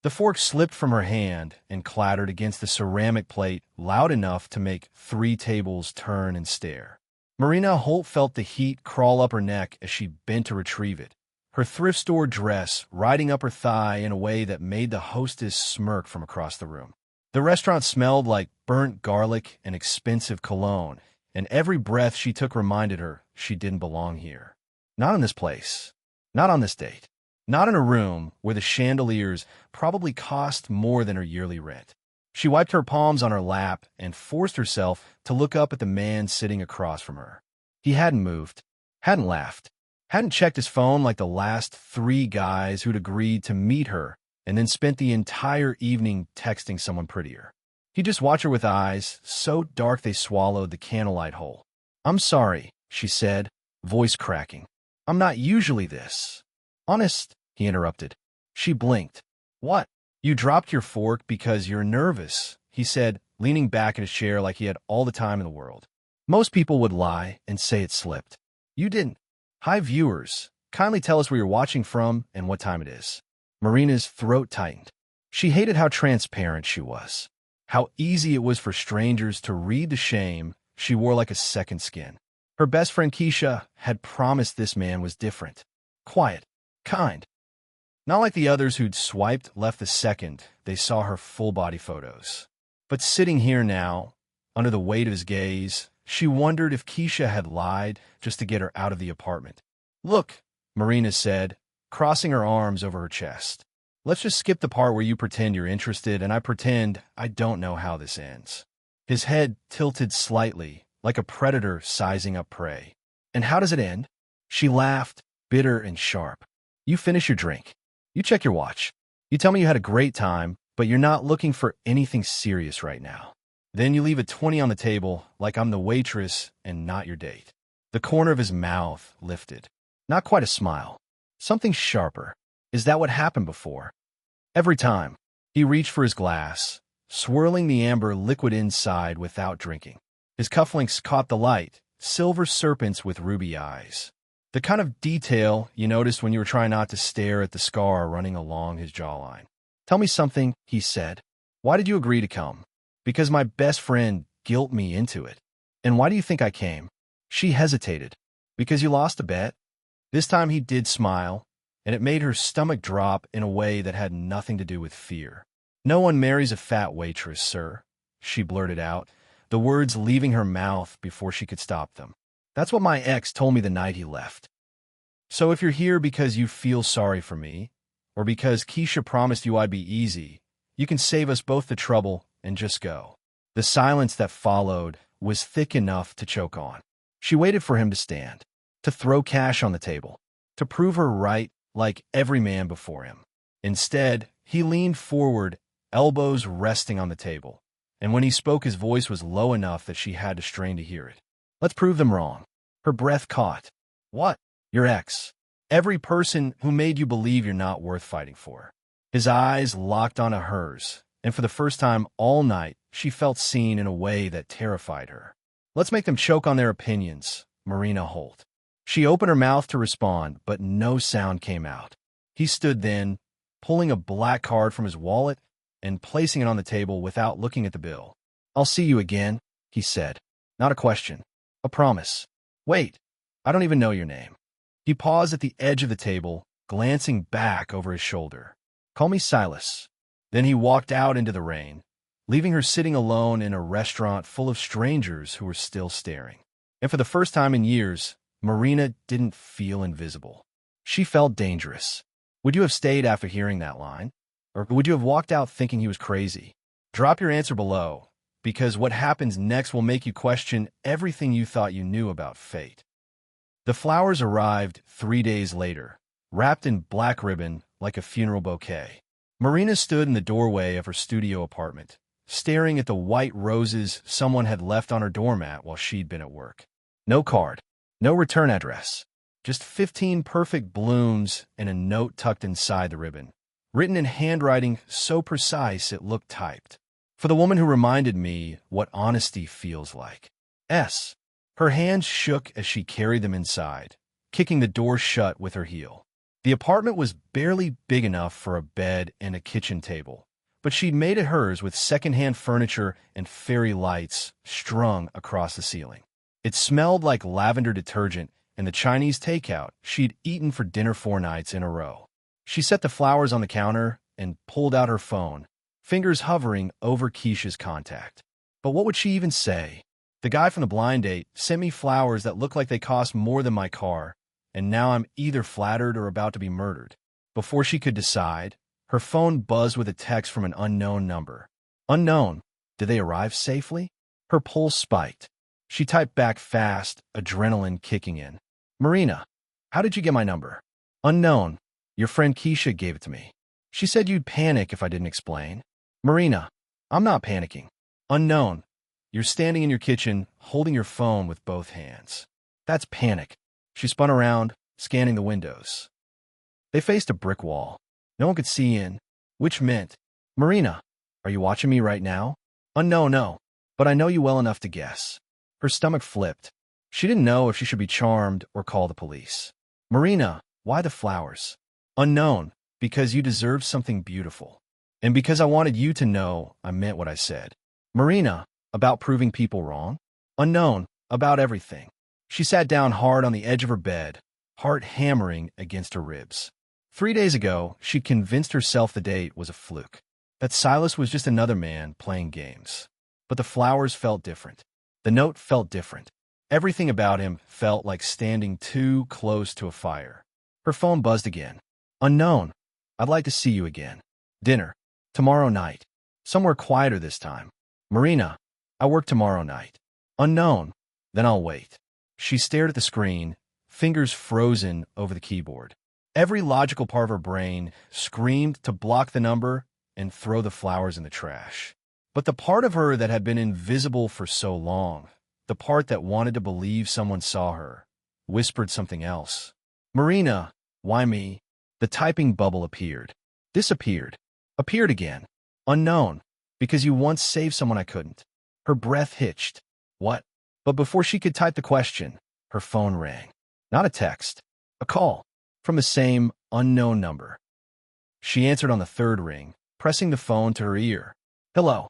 The fork slipped from her hand and clattered against the ceramic plate loud enough to make 3 tables turn and stare. Marina Holt felt the heat crawl up her neck as she bent to retrieve it, her thrift store dress riding up her thigh in a way that made the hostess smirk from across the room. The restaurant smelled like burnt garlic and expensive cologne, and every breath she took reminded her she didn't belong here. Not in this place. Not on this date. Not in a room where the chandeliers probably cost more than her yearly rent. She wiped her palms on her lap and forced herself to look up at the man sitting across from her. He hadn't moved, hadn't laughed, hadn't checked his phone like the last 3 guys who'd agreed to meet her and then spent the entire evening texting someone prettier. He just watched her with eyes so dark they swallowed the candlelight whole. "I'm sorry," she said, voice cracking. "I'm not usually this." "Honest," he interrupted. She blinked. "What? You dropped your fork because you're nervous," he said, leaning back in his chair like he had all the time in the world. "Most people would lie and say it slipped. You didn't. Hi, viewers. Kindly tell us where you're watching from and what time it is." Marina's throat tightened. She hated how transparent she was, how easy it was for strangers to read the shame she wore like a second skin. Her best friend Keisha had promised this man was different. Quiet. Kind. Not like the others who'd swiped left the second they saw her full-body photos. But sitting here now, under the weight of his gaze, she wondered if Keisha had lied just to get her out of the apartment. "Look," Marina said, crossing her arms over her chest. "Let's just skip the part where you pretend you're interested and I pretend I don't know how this ends." His head tilted slightly, like a predator sizing up prey. "And how does it end?" She laughed, bitter and sharp. "You finish your drink. You check your watch. You tell me you had a great time, but you're not looking for anything serious right now. Then you leave a 20 on the table like I'm the waitress and not your date." The corner of his mouth lifted. Not quite a smile. Something sharper. Is that what happened before? Every time. He reached for his glass, swirling the amber liquid inside without drinking. His cufflinks caught the light, silver serpents with ruby eyes. The kind of detail you noticed when you were trying not to stare at the scar running along his jawline. "Tell me something," he said. "Why did you agree to come?" "Because my best friend guilt me into it." "And why do you think I came?" She hesitated. "Because you lost a bet." This time he did smile, and it made her stomach drop in a way that had nothing to do with fear. "No one marries a fat waitress, sir," she blurted out, the words leaving her mouth before she could stop them. "That's what my ex told me the night he left. So if you're here because you feel sorry for me, or because Keisha promised you I'd be easy, you can save us both the trouble and just go." The silence that followed was thick enough to choke on. She waited for him to stand, to throw cash on the table, to prove her right like every man before him. Instead, he leaned forward, elbows resting on the table, and when he spoke his voice was low enough that she had to strain to hear it. "Let's prove them wrong." Her breath caught. "What?" "Your ex. Every person who made you believe you're not worth fighting for." His eyes locked onto hers, and for the first time all night, she felt seen in a way that terrified her. "Let's make them choke on their opinions," Marina Holt. She opened her mouth to respond, but no sound came out. He stood then, pulling a black card from his wallet and placing it on the table without looking at the bill. "I'll see you again," he said. "Not a question. A promise. Wait, I don't even know your name." He paused at the edge of the table, glancing back over his shoulder. "Call me Silas." Then he walked out into the rain, leaving her sitting alone in a restaurant full of strangers who were still staring. And for the first time in years, Marina didn't feel invisible. She felt dangerous. Would you have stayed after hearing that line? Or would you have walked out thinking he was crazy? Drop your answer below, because what happens next will make you question everything you thought you knew about fate. The flowers arrived 3 days later, wrapped in black ribbon like a funeral bouquet. Marina stood in the doorway of her studio apartment, staring at the white roses someone had left on her doormat while she'd been at work. No card, no return address, just 15 perfect blooms and a note tucked inside the ribbon, written in handwriting so precise it looked typed. "For the woman who reminded me what honesty feels like. S." Her hands shook as she carried them inside, kicking the door shut with her heel. The apartment was barely big enough for a bed and a kitchen table, but she'd made it hers with secondhand furniture and fairy lights strung across the ceiling. It smelled like lavender detergent and the Chinese takeout she'd eaten for dinner 4 nights in a row. She set the flowers on the counter and pulled out her phone, fingers hovering over Keisha's contact. But what would she even say? The guy from the blind date sent me flowers that looked like they cost more than my car, and now I'm either flattered or about to be murdered. Before she could decide, her phone buzzed with a text from an unknown number. Unknown. Did they arrive safely? Her pulse spiked. She typed back fast, adrenaline kicking in. Marina, how did you get my number? Unknown. Your friend Keisha gave it to me. She said you'd panic if I didn't explain. Marina, I'm not panicking. Unknown. You're standing in your kitchen, holding your phone with both hands. That's panic. She spun around, scanning the windows. They faced a brick wall. No one could see in, which meant, Marina, are you watching me right now? Unknown, no, but I know you well enough to guess. Her stomach flipped. She didn't know if she should be charmed or call the police. Marina, why the flowers? Unknown, because you deserve something beautiful. And because I wanted you to know I meant what I said. Marina, about proving people wrong? Unknown, about everything. She sat down hard on the edge of her bed, heart hammering against her ribs. 3 days ago, she'd convinced herself the date was a fluke, that Silas was just another man playing games. But the flowers felt different. The note felt different. Everything about him felt like standing too close to a fire. Her phone buzzed again. Unknown, I'd like to see you again. Dinner. Tomorrow night. Somewhere quieter this time. Marina, I work tomorrow night. Unknown, then I'll wait. She stared at the screen, fingers frozen over the keyboard. Every logical part of her brain screamed to block the number and throw the flowers in the trash. But the part of her that had been invisible for so long, the part that wanted to believe someone saw her, whispered something else. Marina, why me? The typing bubble appeared. Disappeared. Appeared again. Unknown, because you once saved someone I couldn't. Her breath hitched. What? But before she could type the question, her phone rang. Not a text. A call. From the same unknown number. She answered on the third ring, pressing the phone to her ear. Hello.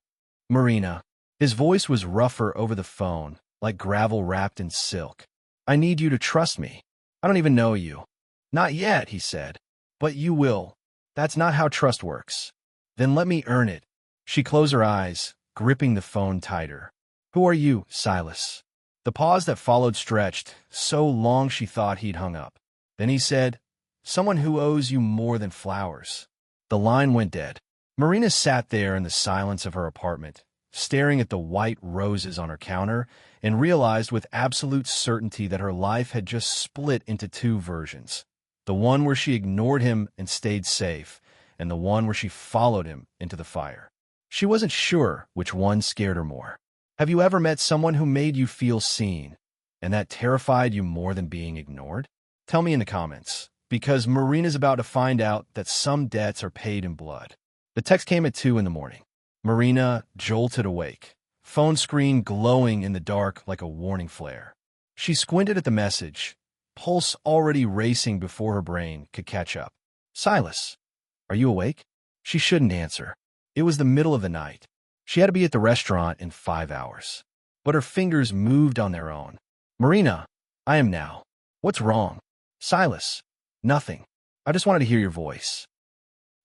Marina. His voice was rougher over the phone, like gravel wrapped in silk. I need you to trust me. I don't even know you. Not yet, he said. But you will. That's not how trust works. Then let me earn it. She closed her eyes, gripping the phone tighter. Who are you, Silas? The pause that followed stretched, so long she thought he'd hung up. Then he said, someone who owes you more than flowers. The line went dead. Marina sat there in the silence of her apartment, staring at the white roses on her counter, and realized with absolute certainty that her life had just split into two versions. The one where she ignored him and stayed safe, and the one where she followed him into the fire. She wasn't sure which one scared her more. Have you ever met someone who made you feel seen, and that terrified you more than being ignored? Tell me in the comments, because Marina's about to find out that some debts are paid in blood. The text came at 2 in the morning. Marina jolted awake, phone screen glowing in the dark like a warning flare. She squinted at the message, pulse already racing before her brain could catch up. Silas, are you awake? She shouldn't answer. It was the middle of the night. She had to be at the restaurant in 5 hours. But her fingers moved on their own. Marina, I am now. What's wrong? Silas, nothing. I just wanted to hear your voice.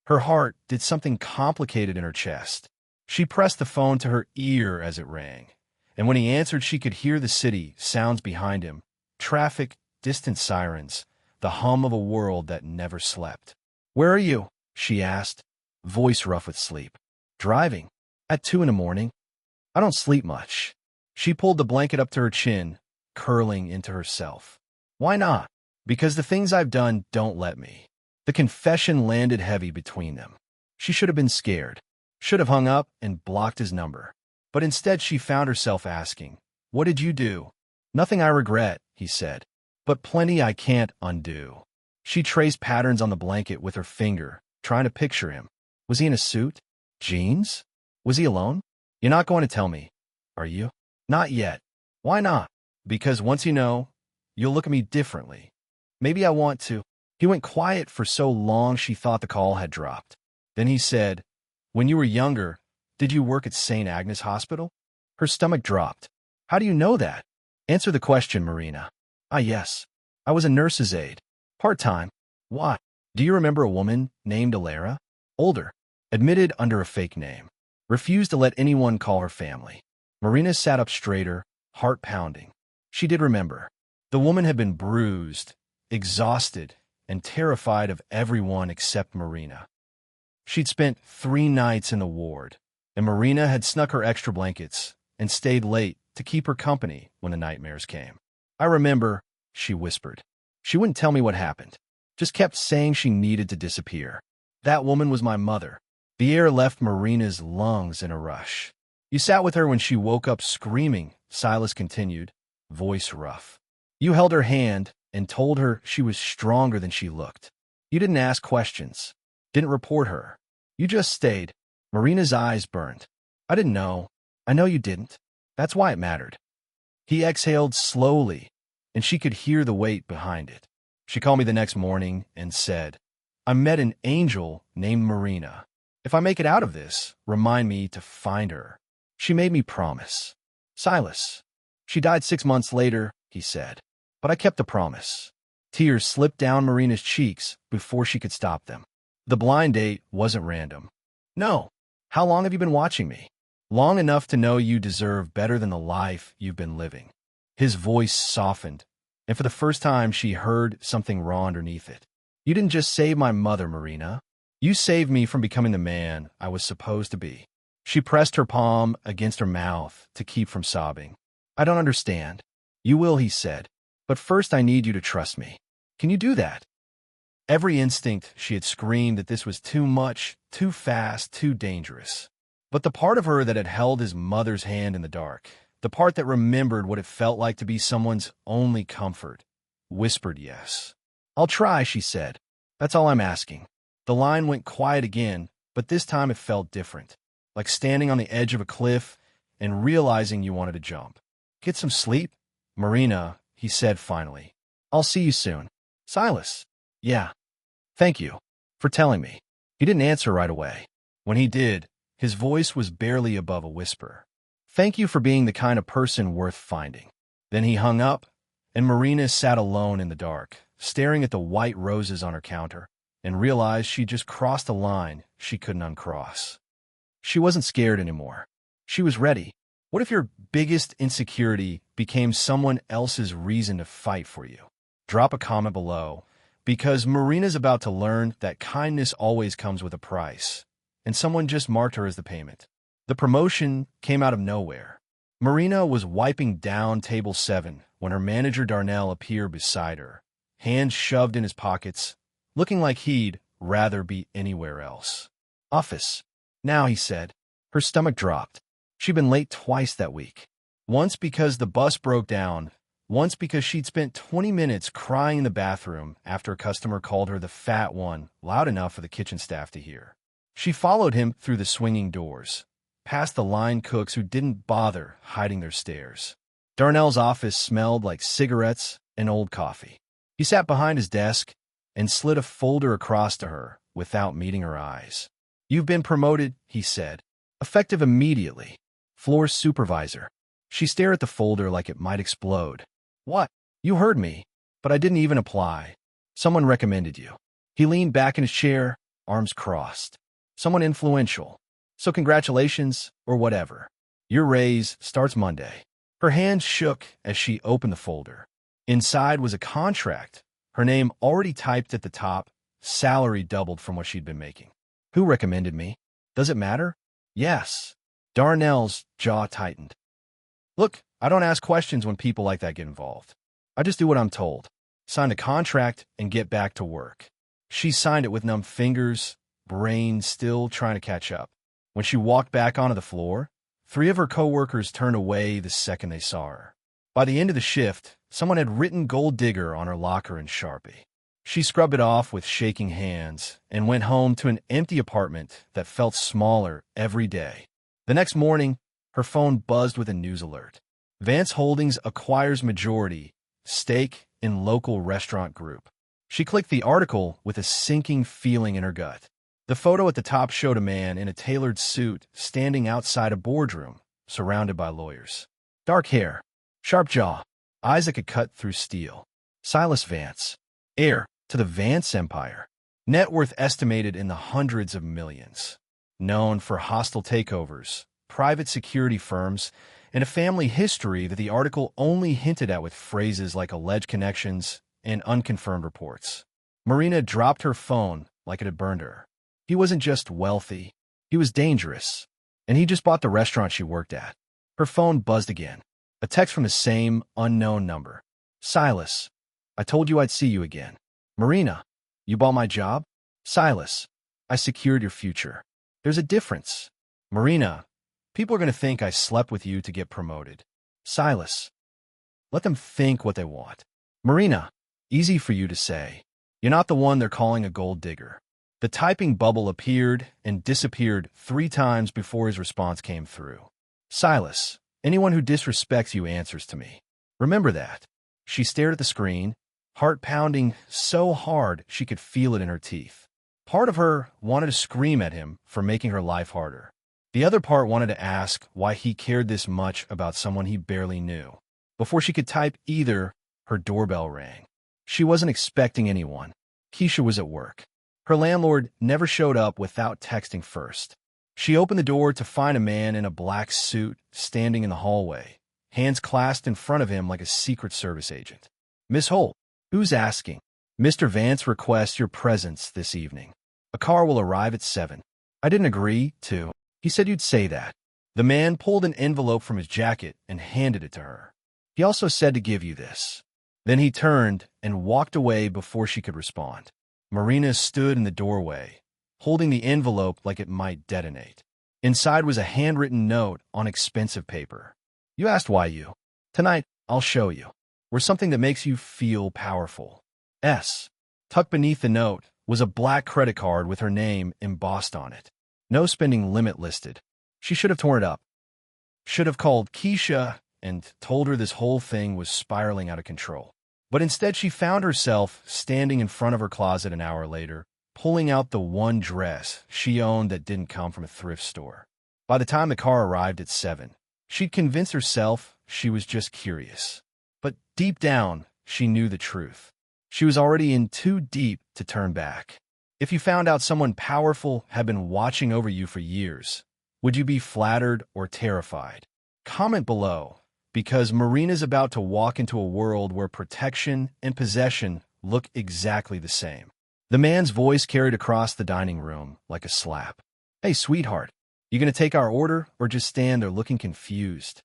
Her heart did something complicated in her chest. She pressed the phone to her ear as it rang, and when he answered, she could hear the city, sounds behind him, traffic, distant sirens, the hum of a world that never slept. Where are you? She asked, voice rough with sleep. Driving. At 2 in the morning. I don't sleep much. She pulled the blanket up to her chin, curling into herself. Why not? Because the things I've done don't let me. The confession landed heavy between them. She should have been scared, should have hung up and blocked his number. But instead she found herself asking, what did you do? Nothing I regret, he said, but plenty I can't undo. She traced patterns on the blanket with her finger, trying to picture him. Was he in a suit? Jeans? Was he alone? You're not going to tell me, are you? Not yet. Why not? Because once you know, you'll look at me differently. Maybe I want to. He went quiet for so long she thought the call had dropped. Then he said, "When you were younger, did you work at St. Agnes Hospital?" Her stomach dropped. "How do you know that?" "Answer the question, Marina." "Ah, yes. I was a nurse's aide. Part-time." "Why? Do you remember a woman named Alara?" "Older. Admitted under a fake name. Refused to let anyone call her family." Marina sat up straighter, heart pounding. She did remember. The woman had been bruised, exhausted, and terrified of everyone except Marina. She'd spent 3 nights in the ward, and Marina had snuck her extra blankets and stayed late to keep her company when the nightmares came. "I remember," she whispered. She wouldn't tell me what happened. Just kept saying she needed to disappear. "That woman was my mother." The air left Marina's lungs in a rush. "You sat with her when she woke up screaming," Silas continued, voice rough. "You held her hand and told her she was stronger than she looked. You didn't ask questions, didn't report her. You just stayed." Marina's eyes burned. "I didn't know. I know you didn't. That's why it mattered." He exhaled slowly, and she could hear the weight behind it. "She called me the next morning and said, 'I met an angel named Marina. If I make it out of this, remind me to find her.' She made me promise." "Silas." "She died 6 months later," he said. "But I kept the promise." Tears slipped down Marina's cheeks before she could stop them. "The blind date wasn't random." "No. How long have you been watching me?" "Long enough to know you deserve better than the life you've been living." His voice softened, and for the first time she heard something raw underneath it. "You didn't just save my mother, Marina. You saved me from becoming the man I was supposed to be." She pressed her palm against her mouth to keep from sobbing. "I don't understand." "You will," he said. "But first I need you to trust me. Can you do that?" Every instinct she had screamed that this was too much, too fast, too dangerous. But the part of her that had held his mother's hand in the dark, the part that remembered what it felt like to be someone's only comfort, whispered yes. "I'll try," she said. "That's all I'm asking." The line went quiet again, but this time it felt different, like standing on the edge of a cliff and realizing you wanted to jump. "Get some sleep, Marina," he said finally. "I'll see you soon." "Silas." "Yeah. Thank you for telling me." He didn't answer right away. When he did, his voice was barely above a whisper. "Thank you for being the kind of person worth finding." Then he hung up, and Marina sat alone in the dark, staring at the white roses on her counter, and realized she'd just crossed a line she couldn't uncross. She wasn't scared anymore. She was ready. What if your biggest insecurity became someone else's reason to fight for you? Drop a comment below, because Marina's about to learn that kindness always comes with a price, and someone just marked her as the payment. The promotion came out of nowhere. Marina was wiping down table 7 when her manager Darnell appeared beside her, hands shoved in his pockets, looking like he'd rather be anywhere else. "Office. Now," he said. Her stomach dropped. She'd been late twice that week. Once because the bus broke down, once because she'd spent 20 minutes crying in the bathroom after a customer called her the fat one loud enough for the kitchen staff to hear. She followed him through the swinging doors, past the line cooks who didn't bother hiding their stares. Darnell's office smelled like cigarettes and old coffee. He sat behind his desk and slid a folder across to her without meeting her eyes. "You've been promoted," he said, "effective immediately. Floor supervisor." She stared at the folder like it might explode. "What? You heard me, but I didn't even apply. Someone recommended you." He leaned back in his chair, arms crossed. "Someone influential. So congratulations, or whatever. Your raise starts Monday." Her hand shook as she opened the folder. Inside was a contract, her name already typed at the top, salary doubled from what she'd been making. "Who recommended me? Does it matter?" "Yes." Darnell's jaw tightened. "Look, I don't ask questions when people like that get involved. I just do what I'm told. Sign a contract and get back to work." She signed it with numb fingers, brain still trying to catch up. When she walked back onto the floor, 3 of her coworkers turned away the second they saw her. By the end of the shift, someone had written "Gold Digger" on her locker in Sharpie. She scrubbed it off with shaking hands and went home to an empty apartment that felt smaller every day. The next morning, her phone buzzed with a news alert. Vance Holdings acquires majority stake in local restaurant group. She clicked the article with a sinking feeling in her gut. The photo at the top showed a man in a tailored suit standing outside a boardroom, surrounded by lawyers. Dark hair, sharp jaw, eyes that could cut through steel. Silas Vance, heir to the Vance Empire. Net worth estimated in the hundreds of millions. Known for hostile takeovers, private security firms, and a family history that the article only hinted at with phrases like alleged connections and unconfirmed reports. Marina dropped her phone like it had burned her. He wasn't just wealthy, he was dangerous, and he just bought the restaurant she worked at. Her phone buzzed again. A text from the same unknown number. Silas, I told you I'd see you again. Marina, you bought my job? Silas, I secured your future. There's a difference. Marina, people are going to think I slept with you to get promoted. Silas, let them think what they want. Marina, easy for you to say. You're not the one they're calling a gold digger. The typing bubble appeared and disappeared 3 times before his response came through. Silas, anyone who disrespects you answers to me. Remember that. She stared at the screen, heart pounding so hard she could feel it in her teeth. Part of her wanted to scream at him for making her life harder. The other part wanted to ask why he cared this much about someone he barely knew. Before she could type either, her doorbell rang. She wasn't expecting anyone. Keisha was at work. Her landlord never showed up without texting first. She opened the door to find a man in a black suit standing in the hallway, hands clasped in front of him like a Secret Service agent. Miss Holt, who's asking? Mr. Vance requests your presence this evening. A car will arrive at 7. I didn't agree to. He said you'd say that. The man pulled an envelope from his jacket and handed it to her. He also said to give you this. Then he turned and walked away before she could respond. Marina stood in the doorway, holding the envelope like it might detonate. Inside was a handwritten note on expensive paper. You asked why you. Tonight, I'll show you. We're something that makes you feel powerful. S. Tucked beneath the note was a black credit card with her name embossed on it. No spending limit listed. She should have torn it up. Should have called Keisha and told her this whole thing was spiraling out of control. But instead she found herself standing in front of her closet an hour later, pulling out the one dress she owned that didn't come from a thrift store. By the time the car arrived at 7, she'd convinced herself she was just curious. But deep down, she knew the truth. She was already in too deep to turn back. If you found out someone powerful had been watching over you for years, would you be flattered or terrified? Comment below, because Marina's about to walk into a world where protection and possession look exactly the same. The man's voice carried across the dining room like a slap. Hey, sweetheart, you gonna take our order or just stand there looking confused?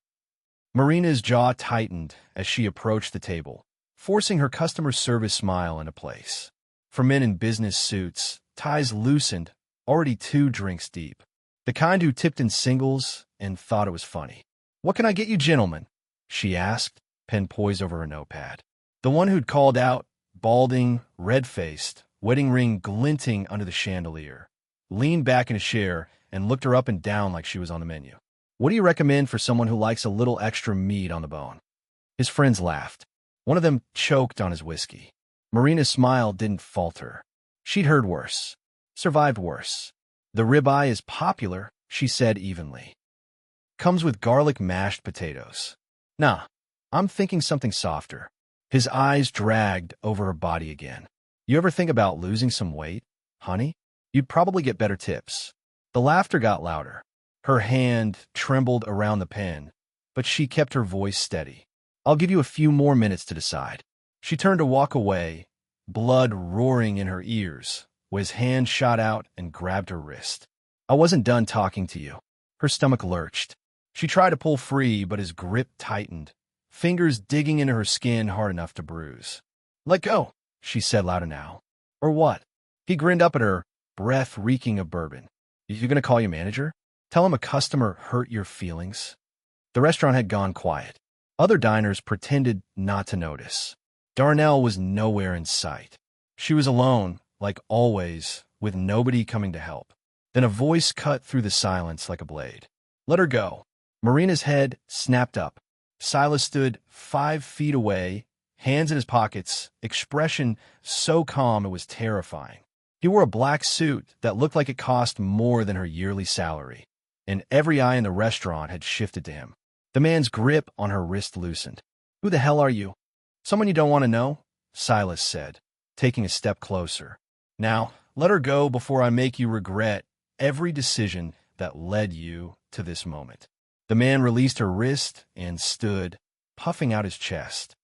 Marina's jaw tightened as she approached the table, forcing her customer service smile into place. For men in business suits, ties loosened, already 2 drinks deep. The kind who tipped in singles and thought it was funny. What can I get you, gentlemen? She asked, pen poised over her notepad. The one who'd called out, balding, red-faced, wedding ring glinting under the chandelier, leaned back in a chair and looked her up and down like she was on the menu. What do you recommend for someone who likes a little extra meat on the bone? His friends laughed. One of them choked on his whiskey. Marina's smile didn't falter. She'd heard worse, survived worse. The ribeye is popular, she said evenly. Comes with garlic mashed potatoes. Nah, I'm thinking something softer. His eyes dragged over her body again. You ever think about losing some weight, honey? You'd probably get better tips. The laughter got louder. Her hand trembled around the pen, but she kept her voice steady. I'll give you a few more minutes to decide. She turned to walk away, blood roaring in her ears, when his hand shot out and grabbed her wrist. I wasn't done talking to you. Her stomach lurched. She tried to pull free, but his grip tightened, fingers digging into her skin hard enough to bruise. Let go, she said louder now. Or what? He grinned up at her, breath reeking of bourbon. You gonna call your manager? Tell him a customer hurt your feelings? The restaurant had gone quiet. Other diners pretended not to notice. Darnell was nowhere in sight. She was alone, like always, with nobody coming to help. Then a voice cut through the silence like a blade. Let her go. Marina's head snapped up. Silas stood 5 feet away, hands in his pockets, expression so calm it was terrifying. He wore a black suit that looked like it cost more than her yearly salary, and every eye in the restaurant had shifted to him. The man's grip on her wrist loosened. "Who the hell are you?" "Someone you don't want to know," Silas said, taking a step closer. "Now, let her go before I make you regret every decision that led you to this moment." The man released her wrist and stood, puffing out his chest.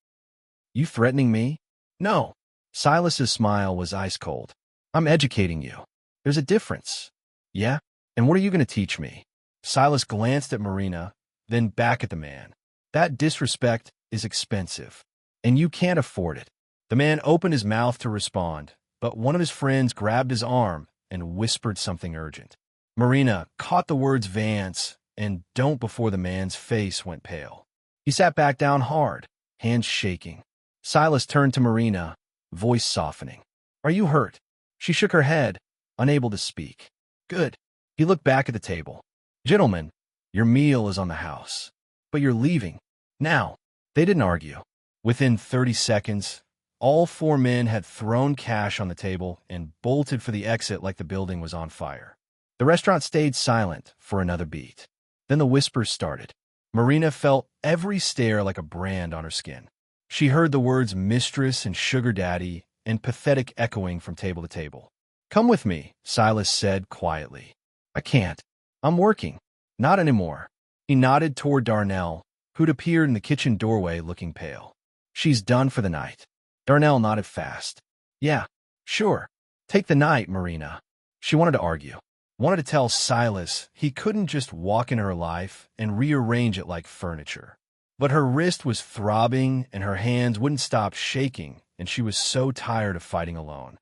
"You threatening me?" "No." Silas's smile was ice cold. "I'm educating you. There's a difference." "Yeah? And what are you going to teach me?" Silas glanced at Marina, then back at the man. "That disrespect is expensive, and you can't afford it." The man opened his mouth to respond, but one of his friends grabbed his arm and whispered something urgent. Marina caught the words Vance and don't before the man's face went pale. He sat back down hard, hands shaking. Silas turned to Marina, voice softening. "Are you hurt?" She shook her head, unable to speak. "Good." He looked back at the table. "Gentlemen, your meal is on the house, but you're leaving. Now." They didn't argue. Within 30 seconds, all four men had thrown cash on the table and bolted for the exit like the building was on fire. The restaurant stayed silent for another beat. Then the whispers started. Marina felt every stare like a brand on her skin. She heard the words mistress and sugar daddy and pathetic echoing from table to table. "Come with me," Silas said quietly. "I can't. I'm working." "Not anymore." He nodded toward Darnell, who'd appeared in the kitchen doorway looking pale. "She's done for the night." Darnell nodded fast. "Yeah, sure. Take the night, Marina." She wanted to argue. Wanted to tell Silas he couldn't just walk into her life and rearrange it like furniture. But her wrist was throbbing and her hands wouldn't stop shaking, and she was so tired of fighting alone.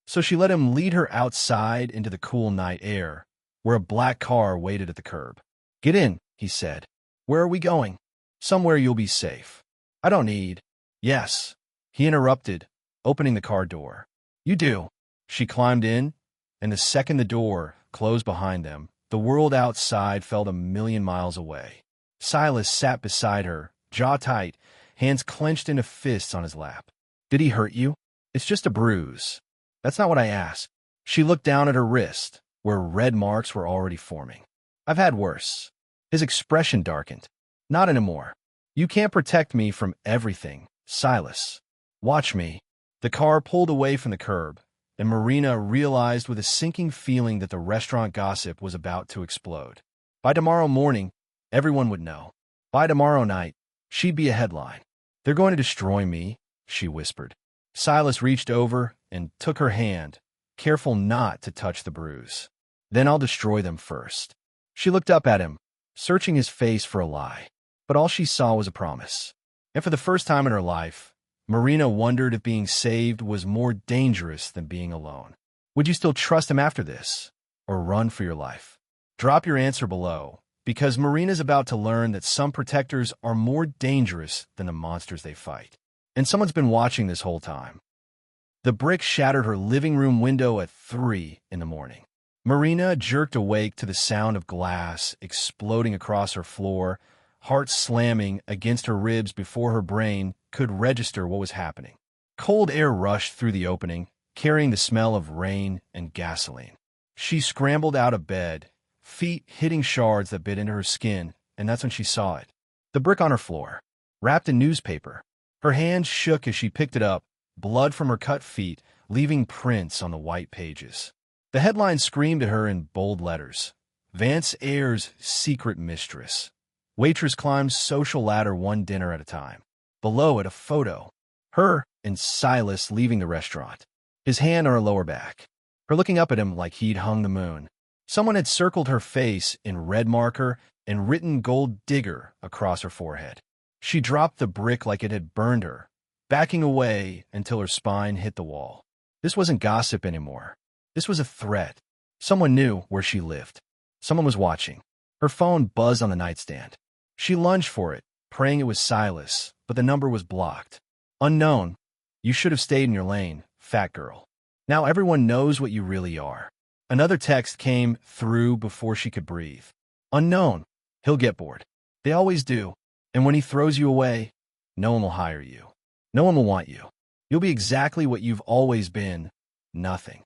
So she let him lead her outside into the cool night air, where a black car waited at the curb. "Get in," he said. "Where are we going?" "Somewhere you'll be safe." "I don't need—" "Yes," he interrupted, opening the car door. "You do." She climbed in, and the second the door closed behind them, the world outside felt a million miles away. Silas sat beside her, jaw tight, hands clenched into fists on his lap. "Did he hurt you?" "It's just a bruise." "That's not what I asked." She looked down at her wrist, where red marks were already forming. "I've had worse." His expression darkened. "Not anymore. You can't protect me from everything, Silas. Watch me." The car pulled away from the curb, and Marina realized with a sinking feeling that the restaurant gossip was about to explode. By tomorrow morning, everyone would know. By tomorrow night, she'd be a headline. "They're going to destroy me," she whispered. Silas reached over and took her hand, careful not to touch the bruise. "Then I'll destroy them first." She looked up at him, searching his face for a lie, but all she saw was a promise. And for the first time in her life, Marina wondered if being saved was more dangerous than being alone. Would you still trust him after this, or run for your life? Drop your answer below, because Marina's about to learn that some protectors are more dangerous than the monsters they fight. And someone's been watching this whole time. The brick shattered her living room window at 3 in the morning. Marina jerked awake to the sound of glass exploding across her floor, heart slamming against her ribs before her brain could register what was happening. Cold air rushed through the opening, carrying the smell of rain and gasoline. She scrambled out of bed, feet hitting shards that bit into her skin, and that's when she saw it. The brick on her floor, wrapped in newspaper. Her hands shook as she picked it up, blood from her cut feet, leaving prints on the white pages. The headline screamed at her in bold letters. Vance Ayre's secret mistress. Waitress climbs social ladder one dinner at a time. Below it, a photo. Her and Silas leaving the restaurant. His hand on her lower back. Her looking up at him like he'd hung the moon. Someone had circled her face in red marker and written "Gold Digger" across her forehead. She dropped the brick like it had burned her, backing away until her spine hit the wall. This wasn't gossip anymore. This was a threat. Someone knew where she lived. Someone was watching. Her phone buzzed on the nightstand. She lunged for it, praying it was Silas, but the number was blocked. Unknown. "You should have stayed in your lane, fat girl. Now everyone knows what you really are." Another text came through before she could breathe. Unknown. "He'll get bored. They always do. And when he throws you away, no one will hire you." No one will want you. You'll be exactly what you've always been, nothing.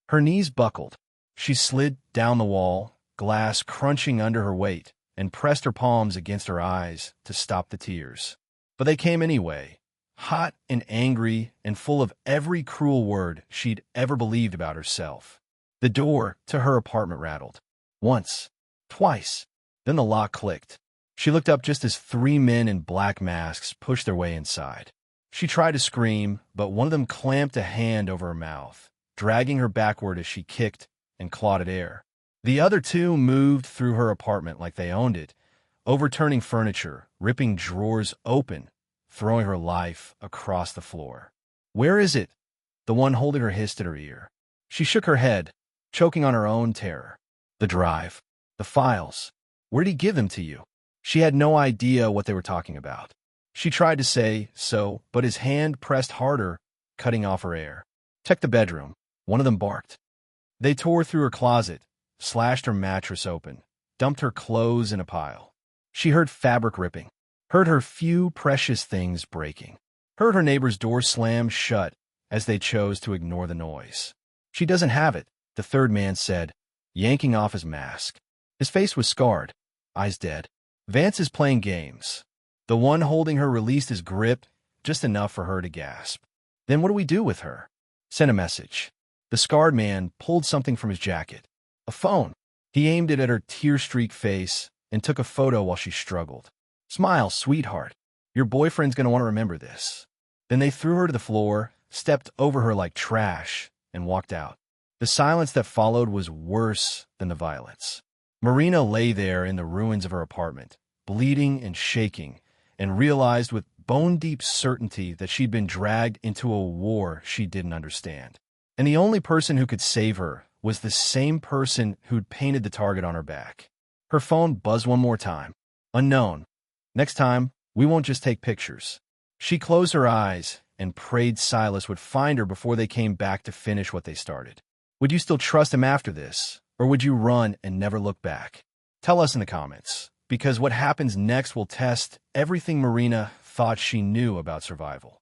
Her knees buckled. She slid down the wall, glass crunching under her weight, and pressed her palms against her eyes to stop the tears. But they came anyway, hot and angry and full of every cruel word she'd ever believed about herself. The door to her apartment rattled. Once, twice, then the lock clicked. She looked up just as three men in black masks pushed their way inside. She tried to scream, but one of them clamped a hand over her mouth, dragging her backward as she kicked and clawed at air. The other two moved through her apartment like they owned it, overturning furniture, ripping drawers open, throwing her life across the floor. "Where is it?" The one holding her hissed at her ear. She shook her head, choking on her own terror. "The drive. The files. Where'd he give them to you?" She had no idea what they were talking about. She tried to say so, but his hand pressed harder, cutting off her air. "Check the bedroom," one of them barked. They tore through her closet, slashed her mattress open, dumped her clothes in a pile. She heard fabric ripping, heard her few precious things breaking, heard her neighbor's door slam shut as they chose to ignore the noise. "She doesn't have it," the third man said, yanking off his mask. His face was scarred, eyes dead. "Vance is playing games." The one holding her released his grip, just enough for her to gasp. "Then what do we do with her?" "Send a message." The scarred man pulled something from his jacket. A phone. He aimed it at her tear-streaked face and took a photo while she struggled. "Smile, sweetheart. Your boyfriend's going to want to remember this." Then they threw her to the floor, stepped over her like trash, and walked out. The silence that followed was worse than the violence. Marina lay there in the ruins of her apartment, bleeding and shaking, and realized with bone-deep certainty that she'd been dragged into a war she didn't understand. And the only person who could save her was the same person who'd painted the target on her back. Her phone buzzed one more time. "Unknown. Next time, we won't just take pictures." She closed her eyes and prayed Silas would find her before they came back to finish what they started. Would you still trust him after this, or would you run and never look back? Tell us in the comments, because what happens next will test everything Marina thought she knew about survival.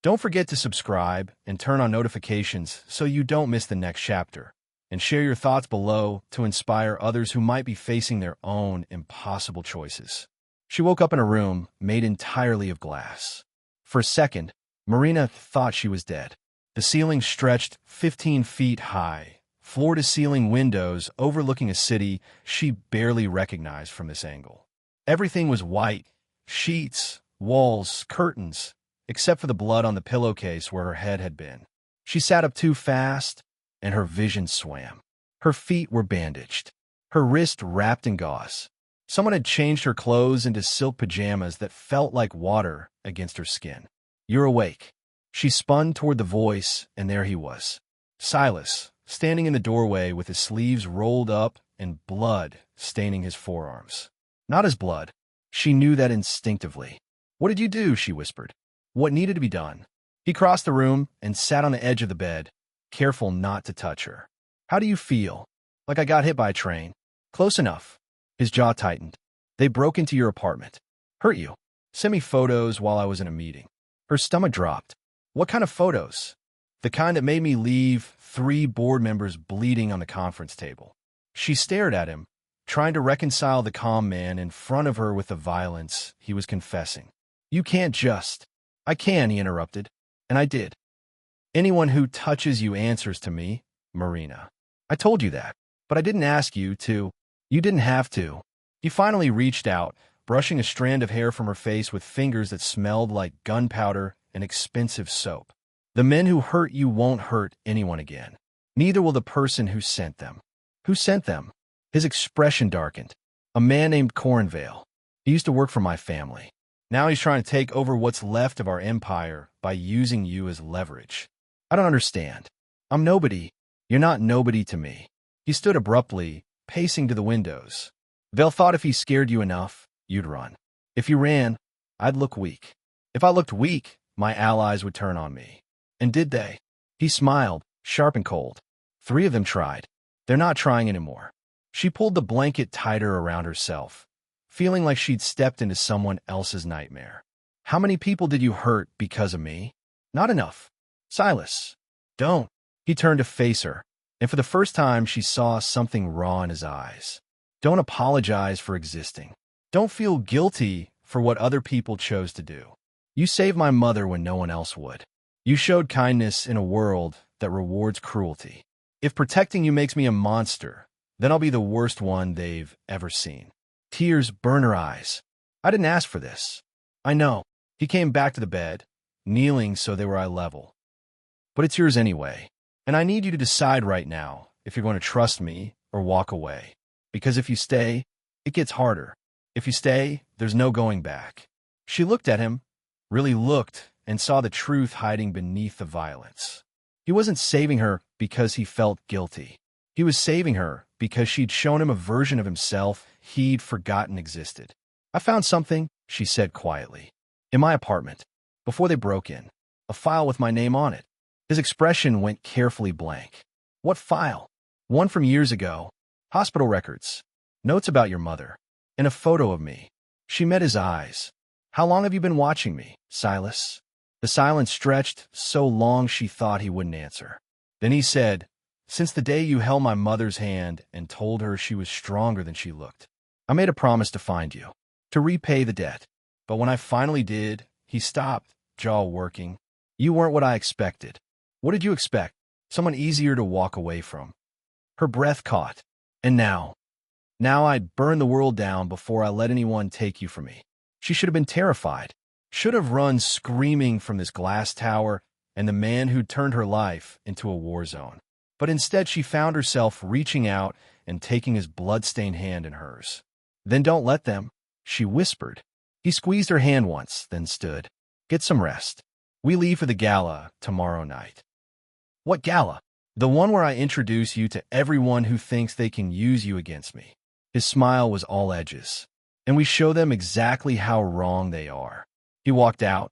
Don't forget to subscribe and turn on notifications so you don't miss the next chapter. And share your thoughts below to inspire others who might be facing their own impossible choices. She woke up in a room made entirely of glass. For a second, Marina thought she was dead. The ceiling stretched 15 feet high, floor-to-ceiling windows overlooking a city she barely recognized from this angle. Everything was white, sheets, walls, curtains, except for the blood on the pillowcase where her head had been. She sat up too fast, and her vision swam. Her feet were bandaged, her wrist wrapped in gauze. Someone had changed her clothes into silk pajamas that felt like water against her skin. "You're awake." She spun toward the voice, and there he was. Silas, standing in the doorway with his sleeves rolled up and blood staining his forearms. Not his blood. She knew that instinctively. "What did you do?" she whispered. "What needed to be done?" He crossed the room and sat on the edge of the bed, careful not to touch her. "How do you feel?" "Like I got hit by a train." "Close enough." His jaw tightened. "They broke into your apartment." "Hurt you?" "Sent me photos while I was in a meeting." Her stomach dropped. "What kind of photos?" "The kind that made me leave 3 board members bleeding on the conference table." She stared at him, trying to reconcile the calm man in front of her with the violence he was confessing. "You can't just—" "I can," he interrupted. "And I did. Anyone who touches you answers to me, Marina. I told you that, but I didn't ask you to. You didn't have to." He finally reached out, brushing a strand of hair from her face with fingers that smelled like gunpowder and expensive soap. "The men who hurt you won't hurt anyone again. Neither will the person who sent them." "Who sent them?" His expression darkened. "A man named Cornvale. He used to work for my family. Now he's trying to take over what's left of our empire by using you as leverage." "I don't understand. I'm nobody." "You're not nobody to me." He stood abruptly, pacing to the windows. "Vale thought if he scared you enough, you'd run. If you ran, I'd look weak. If I looked weak, my allies would turn on me. And did they?" He smiled, sharp and cold. 3 of them tried. They're not trying anymore." She pulled the blanket tighter around herself, feeling like she'd stepped into someone else's nightmare. How many people did you hurt because of me? Not enough. Silas, don't. He turned to face her, and for the first time she saw something raw in his eyes. Don't apologize for existing. Don't feel guilty for what other people chose to do. You saved my mother when no one else would. You showed kindness in a world that rewards cruelty. If protecting you makes me a monster, then I'll be the worst one they've ever seen. Tears burn her eyes. I didn't ask for this. I know. He came back to the bed, kneeling so they were eye level. But it's yours anyway, and I need you to decide right now if you're going to trust me or walk away. Because if you stay, it gets harder. If you stay, there's no going back. She looked at him, really looked, and saw the truth hiding beneath the violence. He wasn't saving her because he felt guilty. He was saving her because she'd shown him a version of himself he'd forgotten existed. I found something, she said quietly, in my apartment, before they broke in. A file with my name on it. His expression went carefully blank. What file? One from years ago. Hospital records. Notes about your mother. And a photo of me. She met his eyes. How long have you been watching me, Silas? The silence stretched so long she thought he wouldn't answer. Then he said, since the day you held my mother's hand and told her she was stronger than she looked. I made a promise to find you, to repay the debt. But when I finally did, he stopped, jaw working. You weren't what I expected. What did you expect? Someone easier to walk away from. Her breath caught. And now I'd burn the world down before I let anyone take you from me. She should have been terrified. Should have run screaming from this glass tower and the man who'd turned her life into a war zone. But instead she found herself reaching out and taking his blood-stained hand in hers. Then don't let them, she whispered. He squeezed her hand once, then stood. Get some rest. We leave for the gala tomorrow night. What gala? The one where I introduce you to everyone who thinks they can use you against me. His smile was all edges. And we show them exactly how wrong they are. He walked out,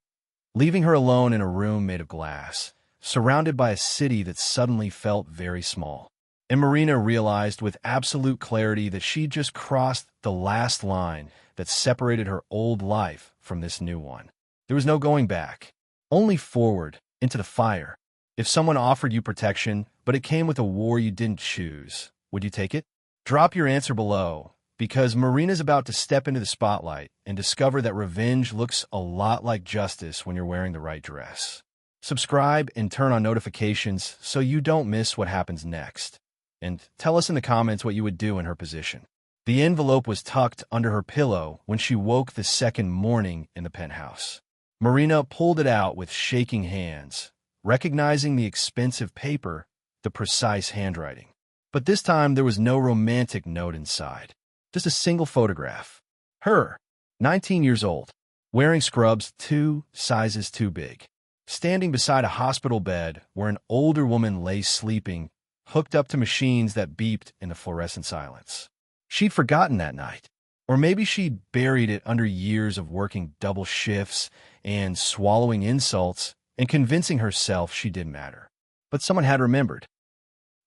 leaving her alone in a room made of glass, surrounded by a city that suddenly felt very small. And Marina realized with absolute clarity that she'd just crossed the last line that separated her old life from this new one. There was no going back, only forward, into the fire. If someone offered you protection, but it came with a war you didn't choose, would you take it? Drop your answer below, because Marina's about to step into the spotlight and discover that revenge looks a lot like justice when you're wearing the right dress. Subscribe and turn on notifications so you don't miss what happens next. And tell us in the comments what you would do in her position. The envelope was tucked under her pillow when she woke the second morning in the penthouse. Marina pulled it out with shaking hands, recognizing the expensive paper, the precise handwriting. But this time there was no romantic note inside, just a single photograph. Her, 19 years old, wearing scrubs 2 sizes too big, standing beside a hospital bed where an older woman lay sleeping, hooked up to machines that beeped in the fluorescent silence. She'd forgotten that night. Or maybe she'd buried it under years of working double shifts and swallowing insults and convincing herself she didn't matter. But someone had remembered.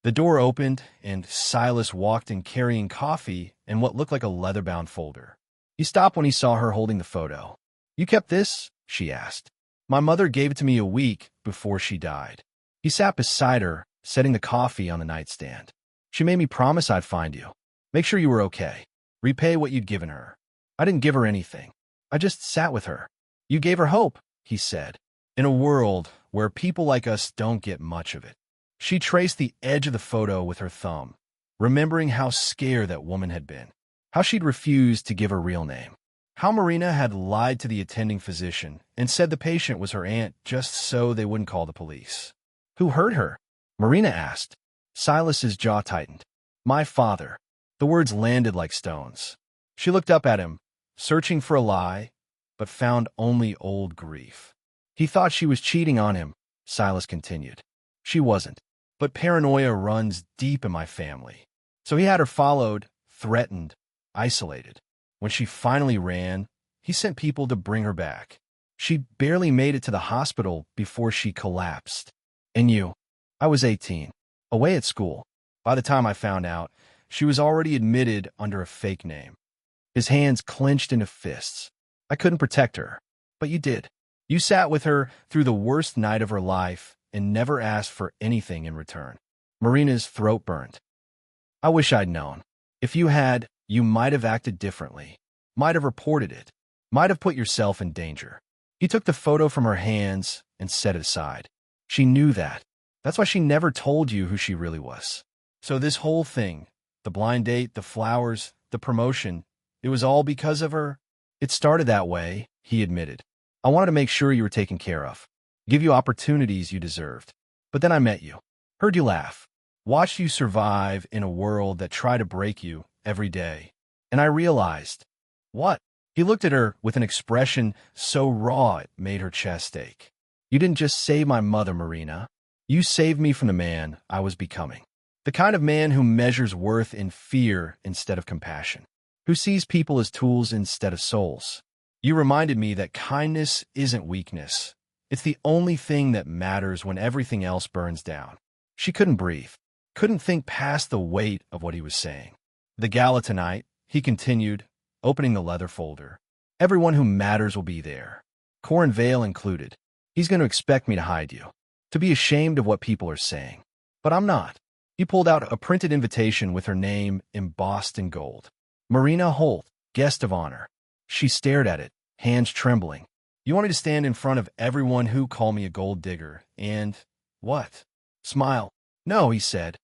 The door opened, and Silas walked in carrying coffee and what looked like a leather-bound folder. He stopped when he saw her holding the photo. You kept this? She asked. My mother gave it to me a week before she died. He sat beside her, setting the coffee on the nightstand. She made me promise I'd find you. Make sure you were okay. Repay what you'd given her. I didn't give her anything. I just sat with her. You gave her hope, he said, in a world where people like us don't get much of it. She traced the edge of the photo with her thumb, remembering how scared that woman had been, how she'd refused to give her real name, how Marina had lied to the attending physician and said the patient was her aunt just so they wouldn't call the police. Who hurt her? Marina asked. Silas's jaw tightened. My father. The words landed like stones. She looked up at him, searching for a lie, but found only old grief. He thought she was cheating on him, Silas continued. She wasn't, but paranoia runs deep in my family. So he had her followed, threatened, isolated. When she finally ran, he sent people to bring her back. She barely made it to the hospital before she collapsed. And you? I was 18, away at school. By the time I found out, she was already admitted under a fake name. His hands clenched into fists. I couldn't protect her. But you did. You sat with her through the worst night of her life and never asked for anything in return. Marina's throat burned. I wish I'd known. If you had, you might have acted differently, might have reported it, might have put yourself in danger. He took the photo from her hands and set it aside. She knew that. That's why she never told you who she really was. So this whole thing, the blind date, the flowers, the promotion, it was all because of her? It started that way, he admitted. I wanted to make sure you were taken care of, give you opportunities you deserved. But then I met you, heard you laugh, watched you survive in a world that tried to break you every day. And I realized, what? He looked at her with an expression so raw it made her chest ache. You didn't just save my mother, Marina. You saved me from the man I was becoming. The kind of man who measures worth in fear instead of compassion, who sees people as tools instead of souls. You reminded me that kindness isn't weakness. It's the only thing that matters when everything else burns down. She couldn't breathe, couldn't think past the weight of what he was saying. The gala tonight, he continued, opening the leather folder. Everyone who matters will be there, Corin Vale included. He's going to expect me to hide you, to be ashamed of what people are saying. But I'm not. He pulled out a printed invitation with her name embossed in gold. Marina Holt, guest of honor. She stared at it, hands trembling. You want me to stand in front of everyone who called me a gold digger and, what? Smile. No, he said.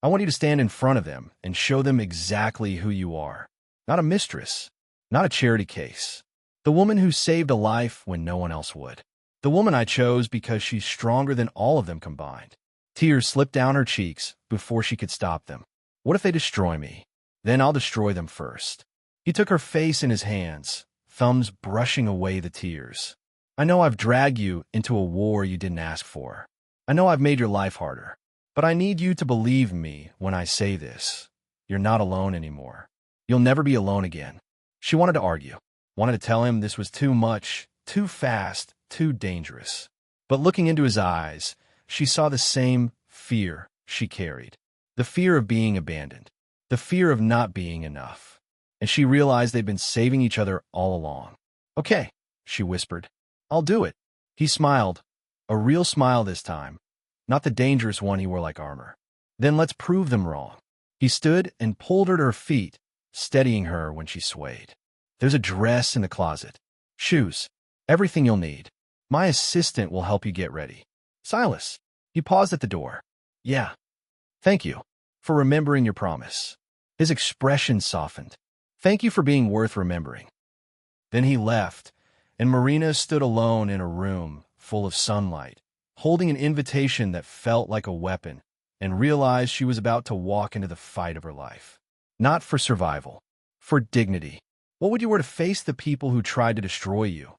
I want you to stand in front of them and show them exactly who you are. Not a mistress, not a charity case. The woman who saved a life when no one else would. The woman I chose because she's stronger than all of them combined. Tears slipped down her cheeks before she could stop them. What if they destroy me? Then I'll destroy them first. He took her face in his hands, thumbs brushing away the tears. I know I've dragged you into a war you didn't ask for. I know I've made your life harder. But I need you to believe me when I say this. You're not alone anymore. You'll never be alone again. She wanted to argue, wanted to tell him this was too much, too fast, too dangerous. But looking into his eyes, she saw the same fear she carried. The fear of being abandoned. The fear of not being enough. And she realized they'd been saving each other all along. Okay, she whispered. I'll do it. He smiled. A real smile this time. Not the dangerous one he wore like armor. Then let's prove them wrong. He stood and pulled her to her feet, steadying her when she swayed. There's a dress in the closet. Shoes. Everything you'll need. My assistant will help you get ready. Silas. He paused at the door. Yeah. Thank you for remembering your promise. His expression softened. Thank you for being worth remembering. Then he left, and Marina stood alone in a room full of sunlight, holding an invitation that felt like a weapon, and realized she was about to walk into the fight of her life. Not for survival, for dignity. What would you wear to face the people who tried to destroy you?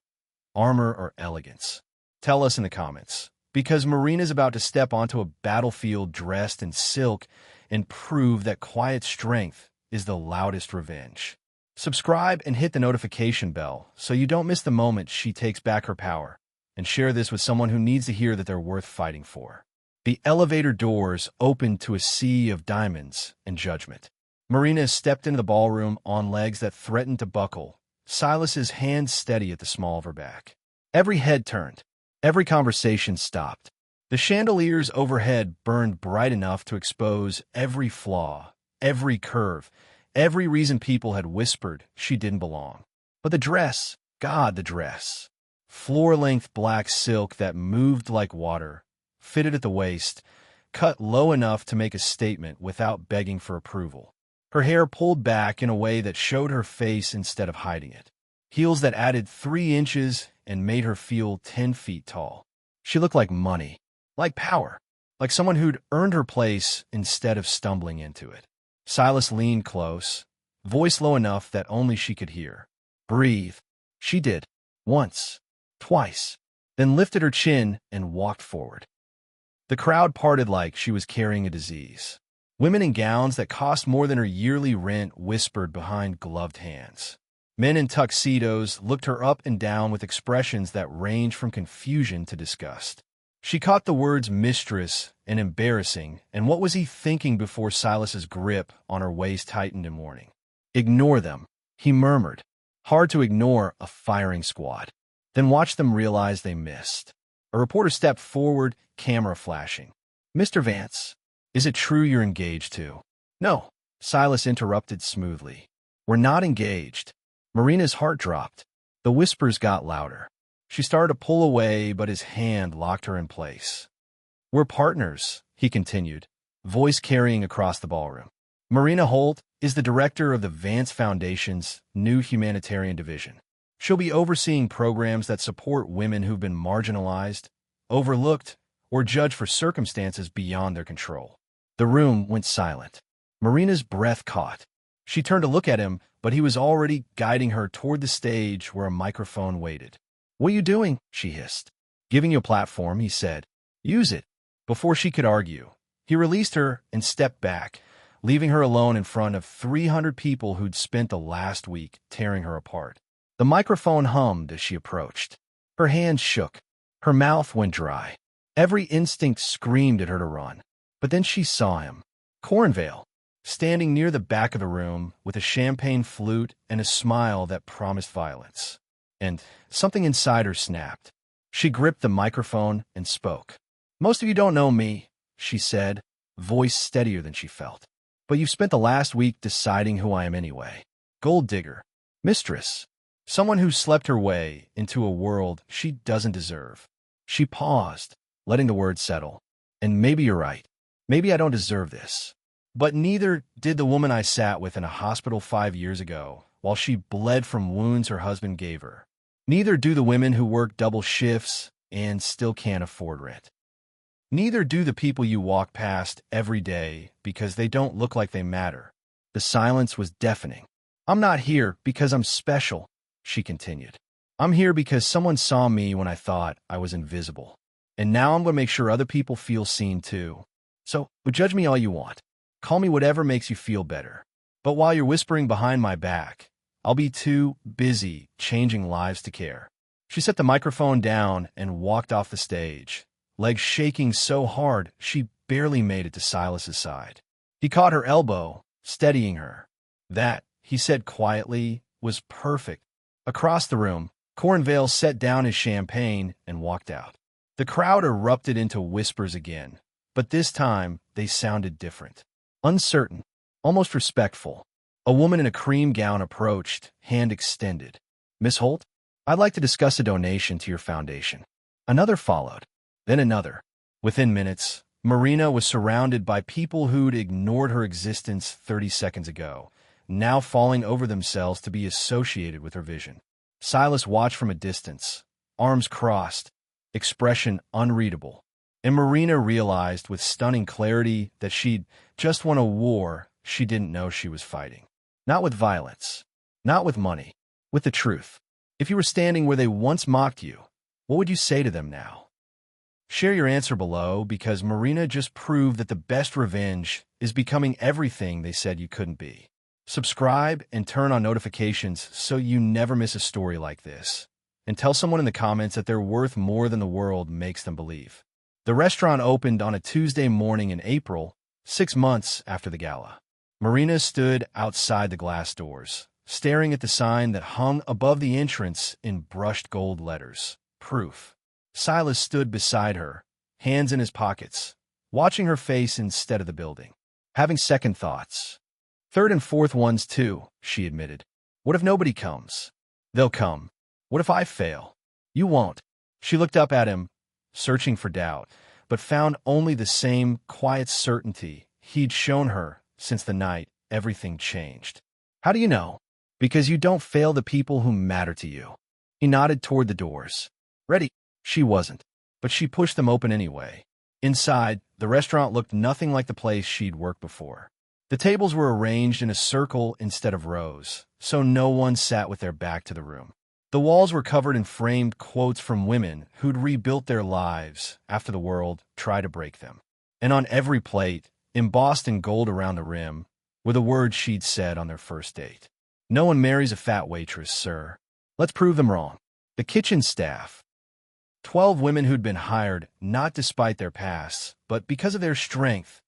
Armor or elegance? Tell us in the comments, because Marina's about to step onto a battlefield dressed in silk and prove that quiet strength is the loudest revenge. Subscribe and hit the notification bell so you don't miss the moment she takes back her power. And share this with someone who needs to hear that they're worth fighting for. The elevator doors opened to a sea of diamonds and judgment. Marina stepped into the ballroom on legs that threatened to buckle, Silas's hands steady at the small of her back. Every head turned. Every conversation stopped. The chandeliers overhead burned bright enough to expose every flaw, every curve, every reason people had whispered she didn't belong. But the dress, God, the dress. Floor-length black silk that moved like water, fitted at the waist, cut low enough to make a statement without begging for approval. Her hair pulled back in a way that showed her face instead of hiding it. Heels that added 3 inches and made her feel 10 feet tall. She looked like money, like power, like someone who'd earned her place instead of stumbling into it. Silas leaned close, voice low enough that only she could hear. Breathe. She did. Once. Twice, then lifted her chin and walked forward. The crowd parted like she was carrying a disease. Women in gowns that cost more than her yearly rent whispered behind gloved hands. Men in tuxedos looked her up and down with expressions that ranged from confusion to disgust. She caught the words mistress and embarrassing, and what was he thinking before Silas's grip on her waist tightened in warning? Ignore them, he murmured. Hard to ignore a firing squad. then watched them realize they missed. A reporter stepped forward, camera flashing. "Mr. Vance, is it true you're engaged to?" "No," Silas interrupted smoothly. "We're not engaged." Marina's heart dropped. The whispers got louder. She started to pull away, but his hand locked her in place. "We're partners," he continued, voice carrying across the ballroom. "Marina Holt is the director of the Vance Foundation's new humanitarian division. She'll be overseeing programs that support women who've been marginalized, overlooked, or judged for circumstances beyond their control." The room went silent. Marina's breath caught. She turned to look at him, but he was already guiding her toward the stage where a microphone waited. "What are you doing?" she hissed. "Giving you a platform," he said. "Use it." Before she could argue, he released her and stepped back, leaving her alone in front of 300 people who'd spent the last week tearing her apart. The microphone hummed as she approached. Her hands shook. Her mouth went dry. Every instinct screamed at her to run. But then she saw him. Cornvale, standing near the back of the room with a champagne flute and a smile that promised violence. And something inside her snapped. She gripped the microphone and spoke. "Most of you don't know me," she said, voice steadier than she felt. "But you've spent the last week deciding who I am anyway. Gold digger. Mistress. Someone who slept her way into a world she doesn't deserve." She paused, letting the words settle. "And maybe you're right. Maybe I don't deserve this. But neither did the woman I sat with in a hospital 5 years ago while she bled from wounds her husband gave her. Neither do the women who work double shifts and still can't afford rent. Neither do the people you walk past every day because they don't look like they matter." The silence was deafening. "I'm not here because I'm special," she continued. "I'm here because someone saw me when I thought I was invisible. And now I'm going to make sure other people feel seen too. So, judge me all you want. Call me whatever makes you feel better. But while you're whispering behind my back, I'll be too busy changing lives to care." She set the microphone down and walked off the stage, legs shaking so hard she barely made it to Silas's side. He caught her elbow, steadying her. "That," he said quietly, "was perfect." Across the room, Cornvale set down his champagne and walked out. The crowd erupted into whispers again, but this time they sounded different. Uncertain, almost respectful. A woman in a cream gown approached, hand extended. "Miss Holt, I'd like to discuss a donation to your foundation." Another followed, then another. Within minutes, Marina was surrounded by people who'd ignored her existence 30 seconds ago, now falling over themselves to be associated with her vision. Silas watched from a distance, arms crossed, expression unreadable. And Marina realized with stunning clarity that she'd just won a war she didn't know she was fighting. Not with violence, not with money, with the truth. If you were standing where they once mocked you, what would you say to them now? Share your answer below, because Marina just proved that the best revenge is becoming everything they said you couldn't be. Subscribe and turn on notifications so you never miss a story like this. And tell someone in the comments that they're worth more than the world makes them believe. The restaurant opened on a Tuesday morning in April, 6 months after the gala. Marina stood outside the glass doors, staring at the sign that hung above the entrance in brushed gold letters. Proof. Silas stood beside her, hands in his pockets, watching her face instead of the building. Having second thoughts. "Third and fourth ones too," she admitted. "What if nobody comes?" "They'll come. What if I fail?" "You won't." She looked up at him, searching for doubt, but found only the same quiet certainty he'd shown her since the night everything changed. "How do you know?" "Because you don't fail the people who matter to you." He nodded toward the doors. "Ready?" She wasn't, but she pushed them open anyway. Inside, the restaurant looked nothing like the place she'd worked before. The tables were arranged in a circle instead of rows, so no one sat with their back to the room. The walls were covered in framed quotes from women who'd rebuilt their lives after the world tried to break them. And on every plate, embossed in gold around the rim, were the words she'd said on their first date. "No one marries a fat waitress, sir. Let's prove them wrong." The kitchen staff. 12 women who'd been hired not despite their pasts, but because of their strength,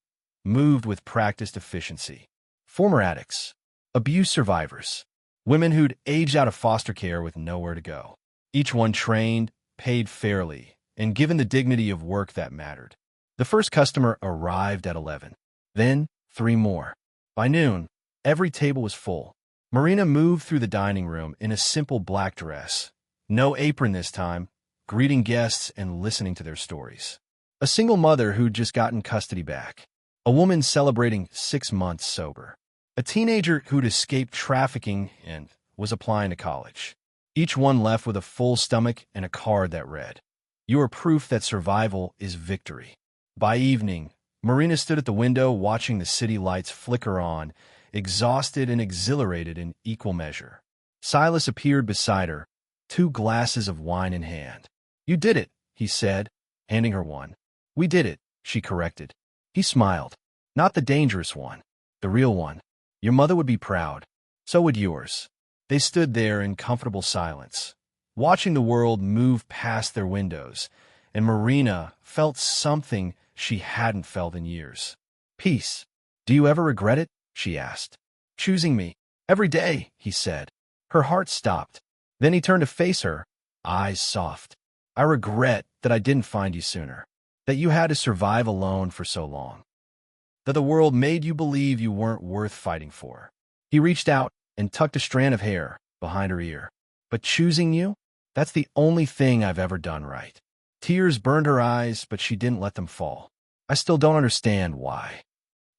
moved with practiced efficiency. Former addicts, abuse survivors, women who'd aged out of foster care with nowhere to go. each one trained, paid fairly, and given the dignity of work that mattered. The first customer arrived at 11. Then, 3 more. By noon, every table was full. Marina moved through the dining room in a simple black dress. No apron this time, greeting guests and listening to their stories. A single mother who'd just gotten custody back. A woman celebrating 6 months sober. A teenager who'd escaped trafficking and was applying to college. Each one left with a full stomach and a card that read, "You are proof that survival is victory." By evening, Marina stood at the window watching the city lights flicker on, exhausted and exhilarated in equal measure. Silas appeared beside her, 2 glasses of wine in hand. "You did it," he said, handing her one. "We did it," she corrected. He smiled. "Not the dangerous one, the real one. Your mother would be proud. So would yours." They stood there in comfortable silence, watching the world move past their windows, and Marina felt something she hadn't felt in years. "Peace. Do you ever regret it?" she asked. "Choosing me. Every day," he said. Her heart stopped. Then he turned to face her, eyes soft. "I regret that I didn't find you sooner, that you had to survive alone for so long, that the world made you believe you weren't worth fighting for." He reached out and tucked a strand of hair behind her ear. "But choosing you? That's the only thing I've ever done right." Tears burned her eyes, but she didn't let them fall. "I still don't understand why."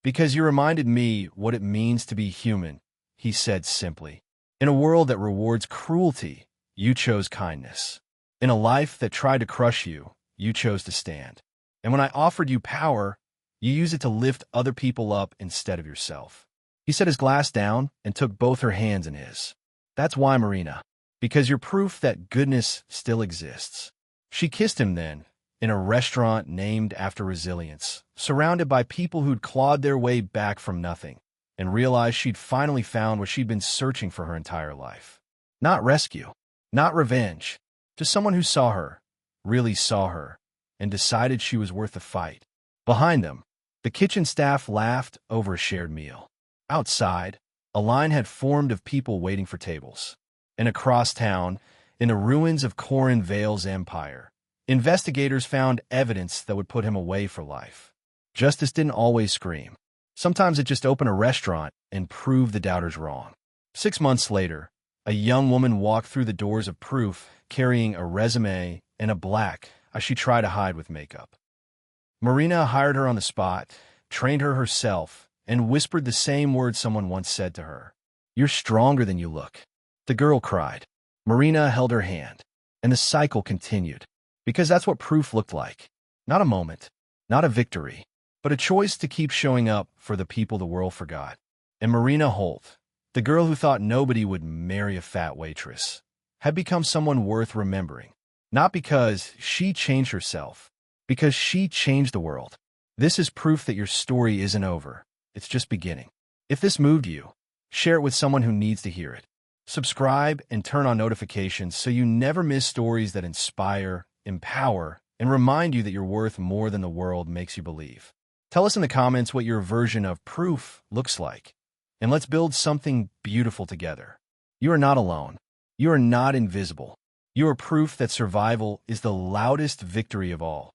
"Because you reminded me what it means to be human," he said simply. "In a world that rewards cruelty, you chose kindness. In a life that tried to crush you, you chose to stand. And when I offered you power, you used it to lift other people up instead of yourself." He set his glass down and took both her hands in his. "That's why, Marina. Because you're proof that goodness still exists." She kissed him then, in a restaurant named after resilience, surrounded by people who'd clawed their way back from nothing, and realized she'd finally found what she'd been searching for her entire life. Not rescue, not revenge, just someone who saw her, really saw her, and decided she was worth the fight. Behind them, the kitchen staff laughed over a shared meal. Outside, a line had formed of people waiting for tables. And across town, in the ruins of Corin Vale's empire, investigators found evidence that would put him away for life. Justice didn't always scream. Sometimes it just opened a restaurant and proved the doubters wrong. 6 months later, a young woman walked through the doors of Proof, carrying a resume and a black as she tried to hide with makeup. Marina hired her on the spot, trained her herself, and whispered the same words someone once said to her. "You're stronger than you look." The girl cried. Marina held her hand, and the cycle continued. Because that's what Proof looked like. Not a moment, not a victory, but a choice to keep showing up for the people the world forgot. And Marina Holt, the girl who thought nobody would marry a fat waitress, had become someone worth remembering. Not because she changed herself, because she changed the world. This is proof that your story isn't over. It's just beginning. If this moved you, share it with someone who needs to hear it. Subscribe and turn on notifications so you never miss stories that inspire, empower, and remind you that you're worth more than the world makes you believe. Tell us in the comments what your version of Proof looks like, and let's build something beautiful together. You are not alone. You are not invisible. You are proof that survival is the loudest victory of all.